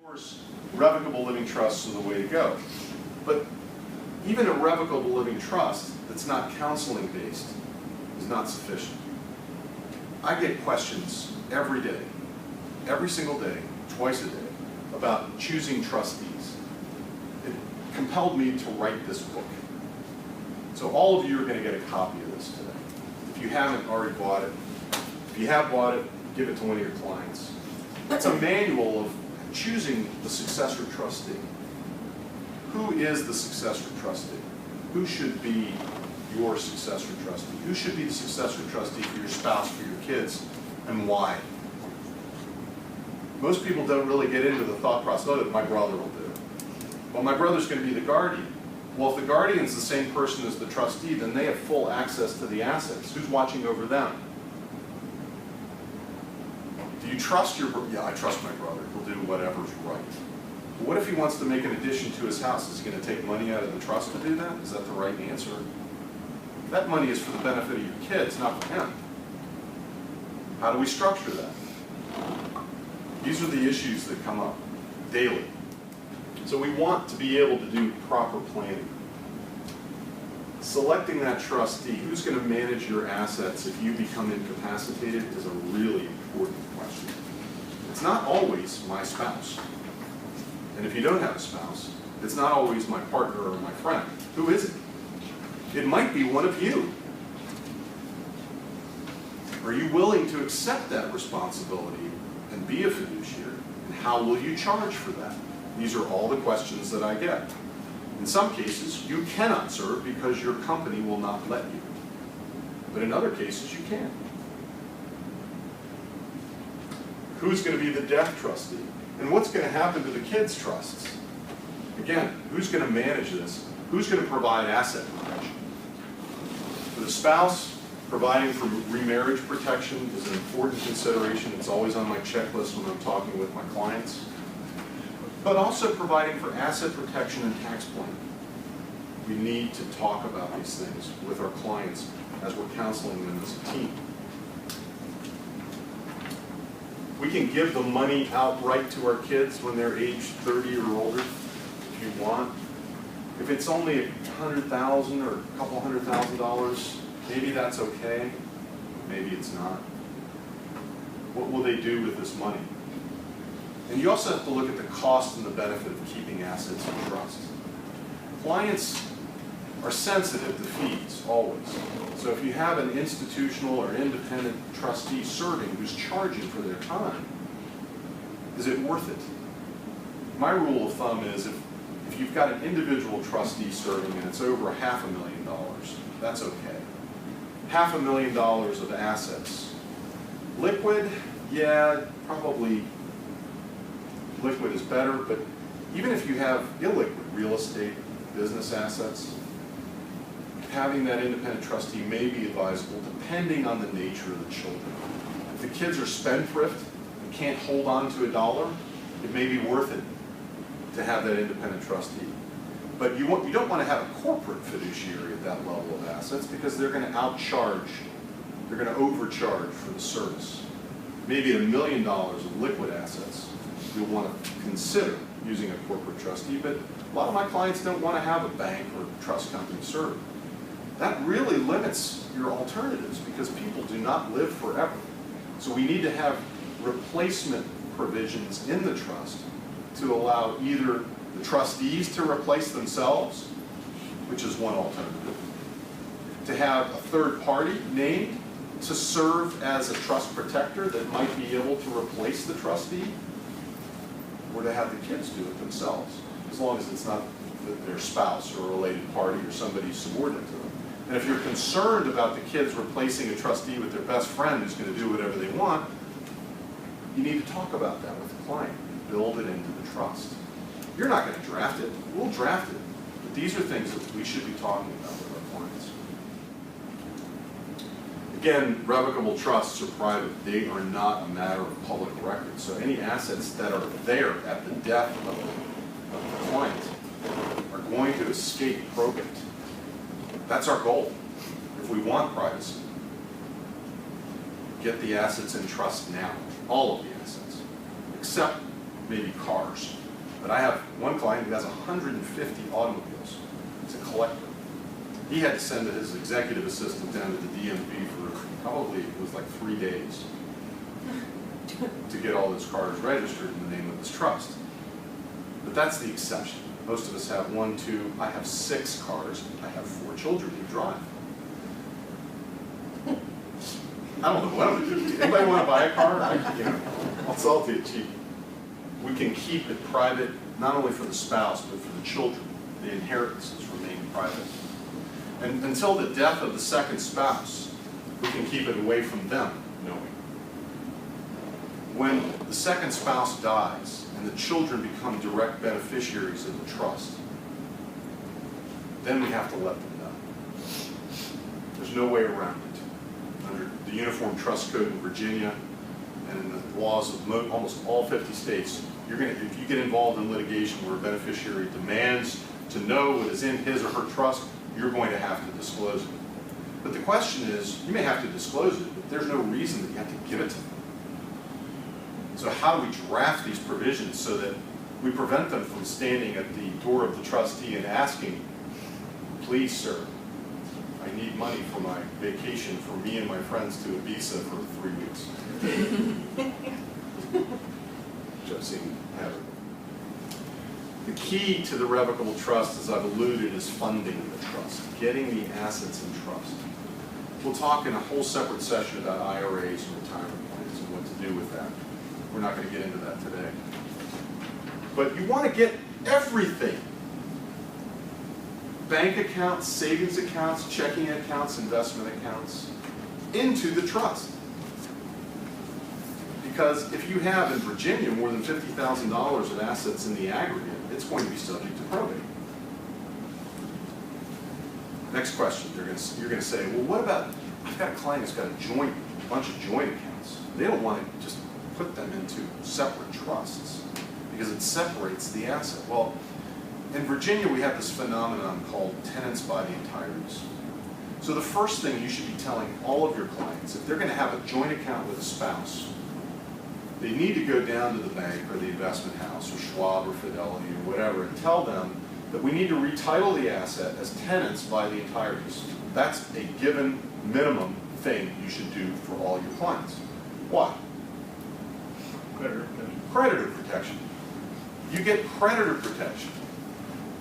Of course, revocable living trusts are the way to go. But even a revocable living trust that's not counseling based is not sufficient. I get questions every day, every single day, twice a day, about choosing trustees. It compelled me to write this book. So all of you are going to get a copy of this today. If you haven't already bought it, if you have bought it, give it to one of your clients. It's a manual of choosing the successor trustee. Who is the successor trustee? Who should be your successor trustee? Who should be the successor trustee for your spouse, for your kids, and why? Most people don't really get into the thought process, oh, my brother will do it. Well, my brother's going to be the guardian. Well, if the guardian's the same person as the trustee, then they have full access to the assets. Who's watching over them? Do you trust your brother? Yeah, I trust my brother. He'll do whatever's right. But what if he wants to make an addition to his house? Is he going to take money out of the trust to do that? Is that the right answer? That money is for the benefit of your kids, not for him. How do we structure that? These are the issues that come up daily. So we want to be able to do proper planning. Selecting that trustee, who's going to manage your assets if you become incapacitated, is a really important question. It's not always my spouse. And if you don't have a spouse, it's not always my partner or my friend. Who is it? It might be one of you. Are you willing to accept that responsibility and be a fiduciary? And how will you charge for that? These are all the questions that I get. In some cases, you cannot serve because your company will not let you. But in other cases, you can. Who's going to be the death trustee? And what's going to happen to the kids' trusts? Again, who's going to manage this? Who's going to provide asset protection? For the spouse, providing for remarriage protection is an important consideration. It's always on my checklist when I'm talking with my clients. But also providing for asset protection and tax planning. We need to talk about these things with our clients as we're counseling them as a team. We can give the money outright to our kids when they're age 30 or older, if you want. If it's only $100,000 or a couple $100,000, maybe that's okay, maybe it's not. What will they do with this money? And you also have to look at the cost and the benefit of keeping assets in trust. Clients are sensitive to fees, always. So if you have an institutional or independent trustee serving who's charging for their time, is it worth it? My rule of thumb is if you've got an individual trustee serving and it's over $500,000, that's okay. $500,000 of assets. Liquid, yeah, probably liquid is better, but even if you have illiquid real estate, business assets, having that independent trustee may be advisable depending on the nature of the children. If the kids are spendthrift and can't hold on to a dollar, it may be worth it to have that independent trustee. But you don't want to have a corporate fiduciary at that level of assets because they're going to outcharge, they're going to overcharge for the service. Maybe $1 million of liquid assets you'll want to consider using a corporate trustee, but a lot of my clients don't want to have a bank or trust company serve. That really limits your alternatives because people do not live forever. So we need to have replacement provisions in the trust to allow either the trustees to replace themselves, which is one alternative, to have a third party named to serve as a trust protector that might be able to replace the trustee, or to have the kids do it themselves, as long as it's not their spouse or a related party or somebody subordinate to them. And if you're concerned about the kids replacing a trustee with their best friend who's going to do whatever they want, you need to talk about that with the client and build it into the trust. You're not going to draft it. We'll draft it. But these are things that we should be talking about with our clients. Again, revocable trusts are private. They are not a matter of public record. So any assets that are there at the death of the client are going to escape probate. That's our goal. If we want privacy, get the assets in trust now, all of the assets, except maybe cars. But I have one client who has 150 automobiles. He's a collector. He had to send his executive assistant down to the DMV for probably, it was like 3 days to get all those cars registered in the name of his trust. But that's the exception. Most of us have 1, 2, I have 6 cars. I have 4 children who drive. I don't know what I'm going to do. Anybody want to buy a car? I'll sell it to you cheap. We can keep it private, not only for the spouse, but for the children. The inheritances remain private. And until the death of the second spouse, we can keep it away from them knowing. When the second spouse dies and the children become direct beneficiaries of the trust, then we have to let them know. There's no way around it. Under the Uniform Trust Code in Virginia and in the laws of almost all 50 states, if you get involved in litigation where a beneficiary demands to know what is in his or her trust, you're going to have to disclose it. But the question is, you may have to disclose it, but there's no reason that you have to give it to them. So how do we draft these provisions so that we prevent them from standing at the door of the trustee and asking, please, sir, I need money for my vacation for me and my friends to Ibiza for 3 weeks. Which I've seen happen. The key to the revocable trust, as I've alluded, is funding the trust, getting the assets in trust. We'll talk in a whole separate session about IRAs and retirement plans and what to do with that. We're not going to get into that today. But you want to get everything. Bank accounts, savings accounts, checking accounts, investment accounts, into the trust. Because if you have in Virginia more than $50,000 of assets in the aggregate, it's going to be subject to probate. Next question, you're going to say, well, what about, I've got a client who's got a bunch of joint accounts. They don't want to just put them into separate trusts because it separates the asset. Well, in Virginia, we have this phenomenon called tenants by the entireties. So the first thing you should be telling all of your clients, if they're going to have a joint account with a spouse, they need to go down to the bank or the investment house or Schwab or Fidelity or whatever and tell them that we need to retitle the asset as tenants by the entireties. That's a given minimum thing you should do for all your clients. Why? Creditor protection. Creditor protection. You get creditor protection.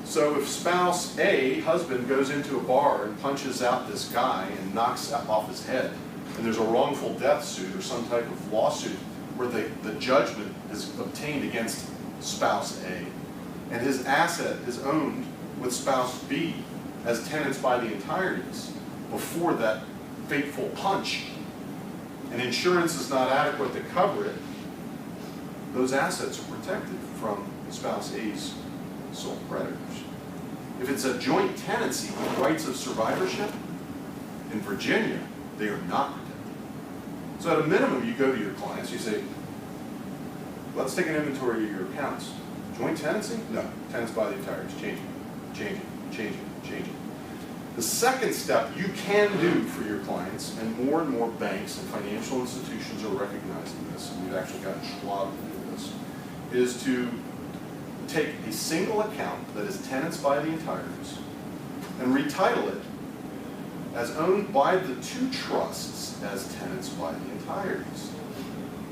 So if spouse A, husband, goes into a bar and punches out this guy and knocks off his head, and there's a wrongful death suit or some type of lawsuit where the judgment is obtained against spouse A, and his asset is owned with spouse B as tenants by the entireties before that fateful punch, and insurance is not adequate to cover it, those assets are protected from spouse A's sole creditors. If it's a joint tenancy with rights of survivorship, in Virginia, they are not protected. So at a minimum, you go to your clients, you say, let's take an inventory of your accounts. Joint tenancy? No. Tenants by the entireties. Change it. Change it. Change it. Change it. The second step you can do for your clients, and more banks and financial institutions are recognizing this, and we've actually gotten Schwab to do this, is to take a single account that is tenants by the entireties and retitle it as owned by the two trusts as tenants by the entireties.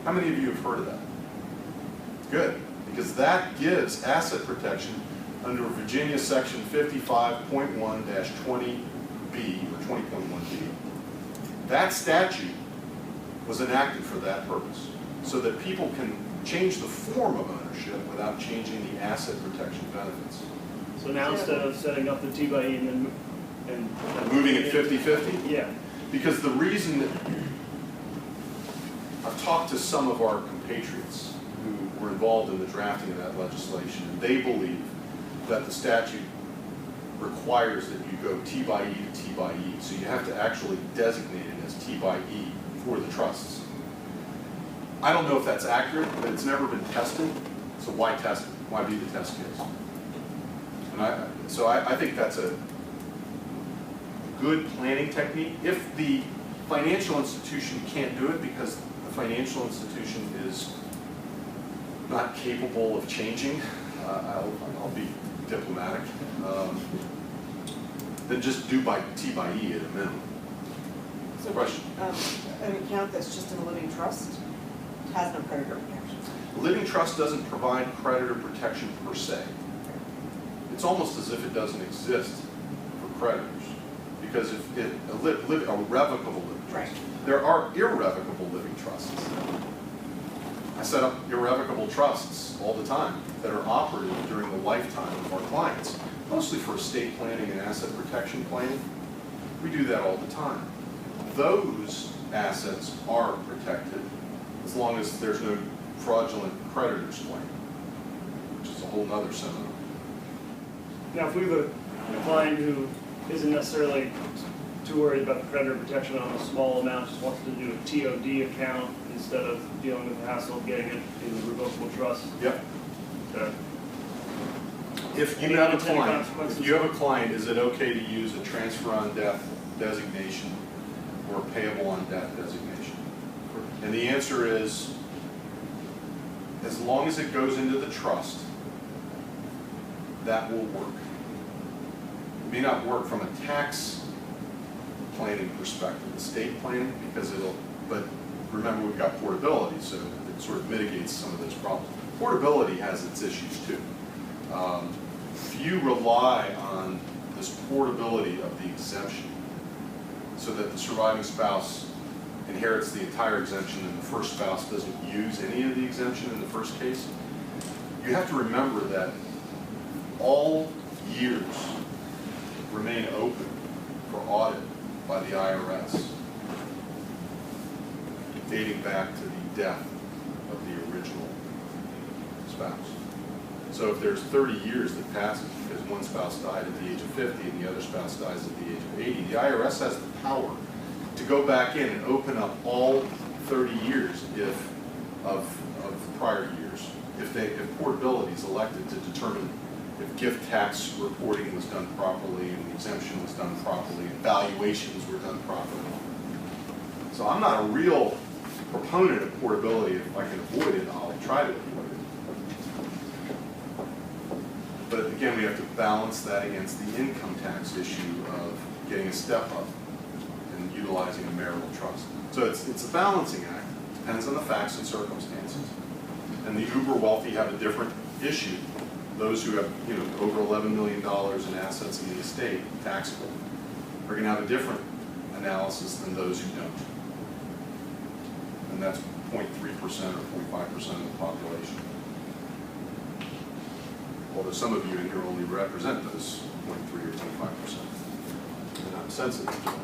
How many of you have heard of that? Good, because that gives asset protection under Virginia Section 55.1-20B or 20.1B. That statute was enacted for that purpose, so that people can change the form of ownership without changing the asset protection benefits. So now instead of setting up the T by E and Moving it 50-50? Yeah. Because the reason that I've talked to some of our compatriots who were involved in the drafting of that legislation, and they believe that the statute requires that you go T by E to T by E. So you have to actually designate it as T by E for the trusts. I don't know if that's accurate, but it's never been tested. So why test it? Why be the test case? And I think that's a good planning technique. If the financial institution can't do it because the financial institution is not capable of changing, I'll be diplomatic, then just do by T by E at a minimum. So, Question. an account that's just in a living trust has no creditor protection. A living trust doesn't provide creditor protection per se. It's almost as if it doesn't exist for creditors. Because if a revocable living trust, Right. there are irrevocable living trusts. I set up irrevocable trusts all the time that are operative during the lifetime of our clients, mostly for estate planning and asset protection planning. We do that all the time. Those assets are protected as long as there's no fraudulent creditors claim, which is a whole nother seminar. Now, if we have a client who isn't necessarily too worried about the creditor protection on a small amount, just wants to do a TOD account instead of dealing with the hassle of getting it in a revocable trust. Yep. Okay. If Any you have a unintended client, consequences? if you have a client, is it okay to use a transfer on death designation or a payable on death designation? And the answer is, as long as it goes into the trust, that will work. It may not work from a tax planning perspective, estate planning, because but remember we've got portability, so it sort of mitigates some of those problems. Portability has its issues too. If you rely on this portability of the exemption so that the surviving spouse inherits the entire exemption and the first spouse doesn't use any of the exemption in the first case, you have to remember that all years remain open for audit by the IRS, dating back to the death of the original spouse. So if there's 30 years that passes because one spouse died at the age of 50 and the other spouse dies at the age of 80, the IRS has the power to go back in and open up all 30 years of prior years, if portability is elected to determine if gift tax reporting was done properly and the exemption was done properly and valuations were done properly. So I'm not a real proponent of portability. If I can avoid it, I'll try to avoid it. But again, we have to balance that against the income tax issue of getting a step up and utilizing a marital trust. So it's a balancing act. Depends on the facts and circumstances. And the uber wealthy have a different issue. Those who have over $11 million in assets in the estate, taxable, are going to have a different analysis than those who don't. And that's 0.3% or 0.5% of the population. Although some of you in here only represent those 0.3 or 0.5%. And I'm sensitive to that.